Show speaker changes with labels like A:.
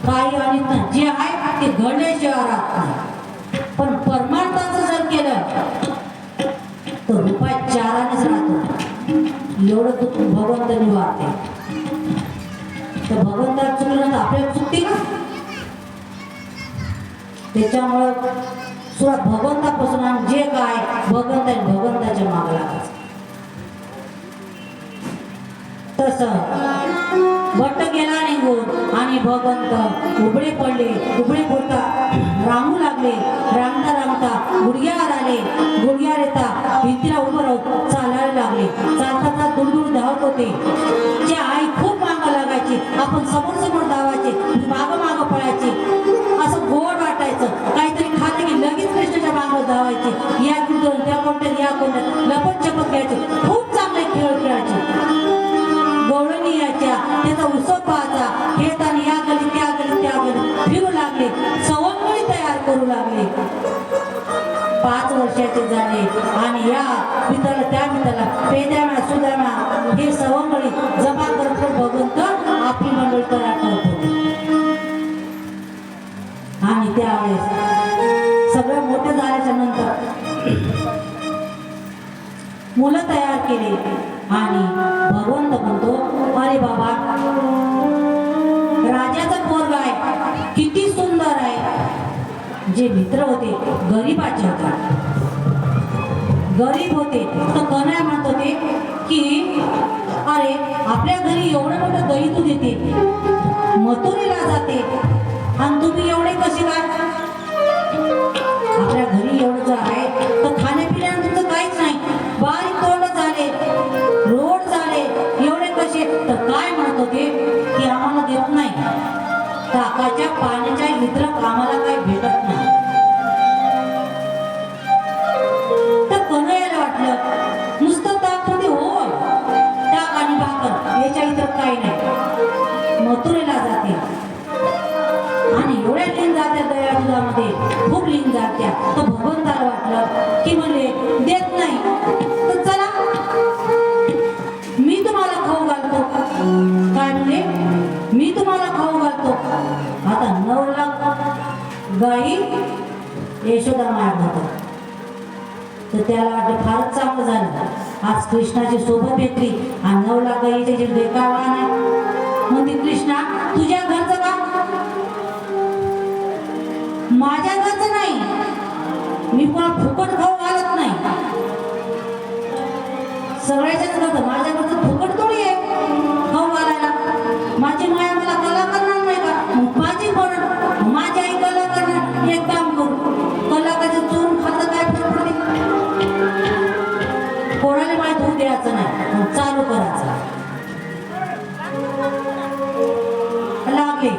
A: काही आणि जे आहे ते घडल्याशिवाय राहत नाही. पण परमार्थाचं जर केलं तर रुपया चारानेच राहतो. एवढं दुःख भगवंत निवारते. तर भगवंताला चुकलं तर आपल्याला चुकते का? त्याच्यामुळं सुरुवात भगवंतापासून आणि जे काय भगवंत आहे भगवंताच्या मागे लागायचं. तसं भट्ट गेला निघून आणि भगवंत उघडे पडले. उघडे पडता रांगू लागले. रांगता रांगता गुडघ्यावर आले. गुडघ्यावर येता भिंतीला उभं राहून चालायला लागले. चालता दूर धावत होते. जे आई खूप मागं लागायची. आपण समोर समोर धावायचे, मागं मागं पळायचे. असं गोड वाटायचं. काहीतरी खाते की लगेच कृष्णाच्या मागं धावायचे. या कुठं त्या कोणत्या या कोणत्या लपत चपत घ्यायचे. खूप चांगले खेळ खेळायचे. गवळणी यायच्या, त्याचा उत्सव पाहायचा. खेळताना या गली त्या गली त्या गली फिरू लागले. सवंगडी तयार करू लागले. 5 वर्षाचे झाले आणि या मित्राला त्या मित्राला पेद्यामा सुदामा हे सवंगडी जमा करत भगवंत आपली मंडळी तयार करत होते. आणि त्यावेळेस सगळं मोठं झाल्याच्या नंतर मुलं तयार केले आणि भगवंत म्हणतो अरे बाबा राजाचा पोरगा आहे, किती सुंदर आहे. जे मित्र होते गरीबाचे होते. गरीब होते तर कन्हैया म्हणत होते की अरे आपल्या घरी एवढं मोठं दही तू देते, मथुरेला जाते आणि तुम्ही एवढे कसे काय? आपल्या घरी एवढं जर आहे तर खाण्यापिण्यानं तुमचं काहीच नाही. बारीक तोंड झाले, रोड झाले, एवढे कसे? तर काय म्हणत होते की आम्हाला देत नाही. ताकाच्या पाण्याच्या वितरक आम्हाला काही भेटत नाही. तर कन्हैयाला वाटलं नुसतं ताक मध्ये हो, ताक आणि भाकर याच्या वितरक काही नाही. मथुरेला जाते आणि एवढ्या लीन जात्या दया दुधामध्ये, खूप लीन जात्या. तर भगवंताला वाटलं की म्हणले देत नाही तर चला मी तुम्हाला खाऊ घालतो. काय म्हणले? मी तुम्हाला खाऊ घालतो. आता 9 लाख गाई यशोदा मारत होता. तर त्याला वाटलं फारच चांगलं झालं. आज कृष्णाची सोबत भेटली आणि 9 लाख गाईचे जे बेकार वाहन आहे. म्हणते कृष्णा तुझ्या घरचं का? माझ्या घरचं नाही. मी कोणा फुकट खाऊ घालत नाही. सगळ्याच्याच घरचं, माझ्या घरचं फुकट थोडी आहे खाऊ घालायला. माझी माया मला कला करणार नाही का? माझी कोण? माझी आई कला करणार. एक काम करू, कलाकाराचं चोरून खातं काय फरक पडते? कोणाला माहीत होऊ द्यायचं नाही, चालू करायचं. लागले